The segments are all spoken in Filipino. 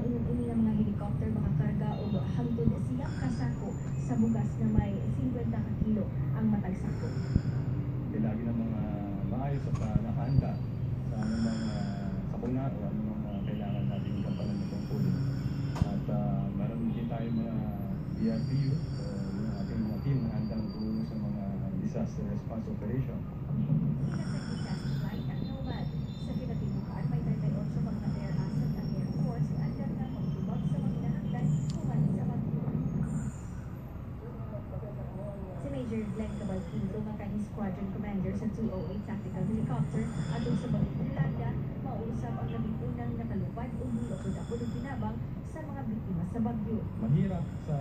ini nga mga helicopter makakarga o hangtod siyang kasako sa bugas na may 50 ka kilo ang matag sako. Lagi ng mga maayos at nakahanda sa anumang sakuna o anumang kailangan natin gampanan ng tungkulin. At meron din tayo mga DRPU o yung ating mga team na handang tulong sa mga disaster response operation. Disaster flight ang NOMAD. Sa kinatibukaan, may 38 mga air asset ang Air Force at na magtubag sa mga hinahanglan kuhan sa bagyo. Si Major Glenn Cabalquinro nga kanyang squadron commander sa 208 Tactical Helicopter atong sa Bagong Landa, mausap ang labing-unang nakalupad o bulok o ginabang sa mga biktima sa bagyo. Mahirap sa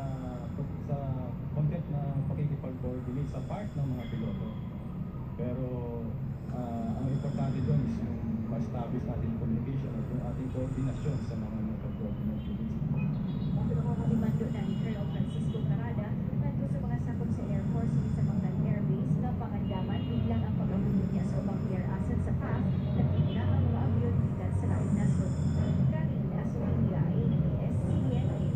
content na pakikipag-coordinate sa part ng mga piloto. Pero ang importante doon is yung ma-establish natin yung communication at yung ating koordinasyon sa mga nag-coordinate units. Limando na ni Colonel Francisco Carada nandun sa mga sakop sa Air Force sa Mangan Air Base na pangandaman biglang ang pag-abulong niya sa ubang air asset sa PAF na tinira ang mga avyon bigat sa laing nasod. Karina Sonia, ABS-CBN News.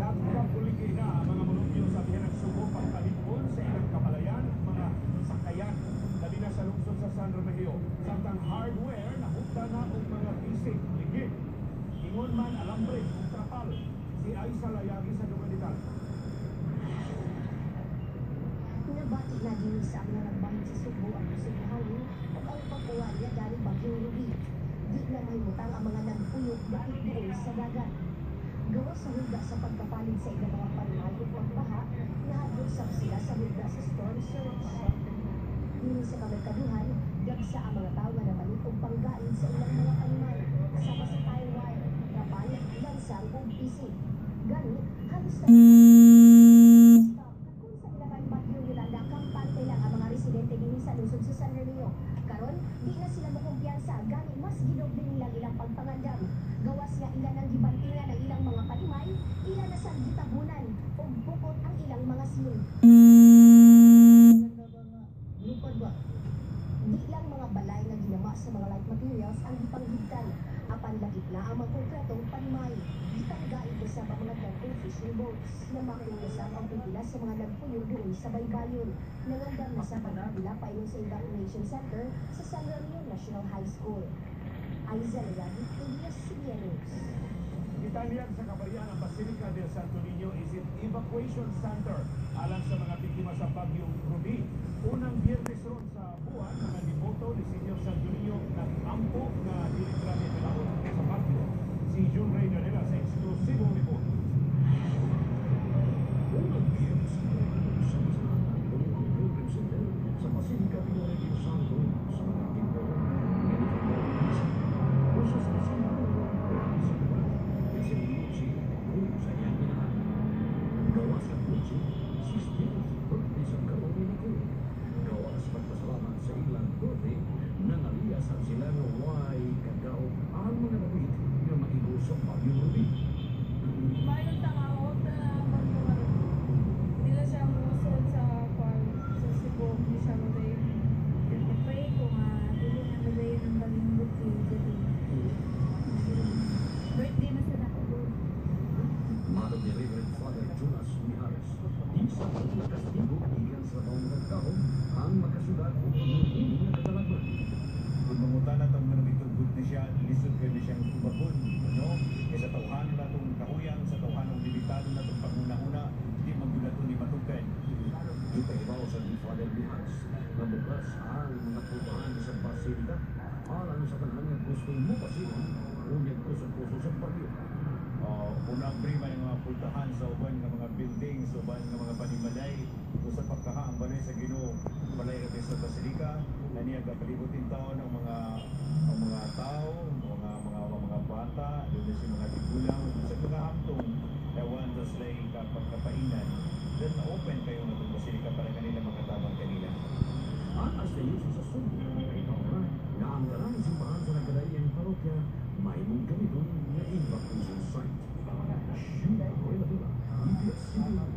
Nagpapuligi na ang mga monumento sa biyan ng Subo pagkalipon sa ilang kapalayan at mga sakayan. Labi na sa lungsod sa San Remigio. Samtang hardware na hukta na ang mga bisig ligid. Ingon man alambre kung trapal. Si Aisa Layagi sa Duganitan. Nabati na din sa mga nagbahid sa Subo ang kusog hangin o ang pagkuha niya dahil bagyong Ruby. Di na mahimutang ang mga nagpuyok dahil doon sa dagat. Gawa sa hulga sa pagkapalit sa ilang mga panahal o pagbaha, nahagusap sila sa hulga sa storm surge. Nini sa kamerkaduhan, dagsa ang mga tao na nabalik o panggain sa ilang mga animal, kasama sa Taiwan, rapal, lansang o pisig. Gani, halos na kung sa ilakan bagyo Yolanda, kampante lang ang mga residente din sa lungsod sa San Remigio. Karon, di na sila makumpiyansa, gani mas gidoble nilang ilang pagpangandam. Gawas nga ilan ang gibantingan ng ilang mga panimay, ilan na sa gitabunan, o bukod ang ilang mga siyon. Di lang mga balay na ginama sa mga light materials ang gipanghigtan. Apan lagit na ang mga konkretong panimay. Gitanggain ko sa mga nagkantong fishing boats na makulusap ang pipila sa mga nagpuyo doon sa baybayon. Nangandam na sa pagpapila pa yun sa evacuation center sa San Ramon National High School. Aiza Layagi, ABS-CBN News. Italian sa kabarian ang Basilica del Santo Niño isip evacuation center alang sa mga biktima sa bagyong Ruby. Unang biyernes ron sa buwan, mga devoto ni Senyor Santo Niño nag-ampo na diligrami pinahon sa bagyo. Si June Ray Danela sa eksklusibong report. Unang biyernes sa Pilgrim Center sa Basilica del Santo sa mga biktima. Mayroon tangawot na pagkakas. Hindi siya musod sa kwan sa Cebu. Hindi siya maday. I-pray ko nga. Dili na maday ng balinggot yung gabi. Birthday na sa nakabot. Madam ni Reverend Father Jonas Mijares, isa ang nakastigo ikan sa taong nagkahon ang makasulat o pagmumuli na kadalaman. Kung mangutan na itong manumitugot na siya, lisod kayo na siyang kubakon. No? E sa tauhan na itong kahuyan, sa tauhan ng limitado na itong panguna-una, di magulato ni Matukan. Ipaibaw sa ni Father Mijares na bukas ang mga pupahan sa Basilica alang sa kanang gusto mo pasihan o yung puso-puso sa pagyo. Unang prima ng mga pultahan sa uban ng mga building, sa uban ng mga panimalay, o sa pagkahaang balay sa Ginoo, balay natin sa Basilica, na niya kapalibutin taon ng mga tao, mga bata, doon si mga tigulang, sa mga hamtong, ewan sa sila kapagkapainan, then open kayo ng itong Basilica para kanila mga tabang kanila. Atas na yun sa sundo, ikaw na ang maraming simbahan sa nagkalayan parokya, may mong gamiton na evacuation site. Shoot, ako yung natula. EBS-CBN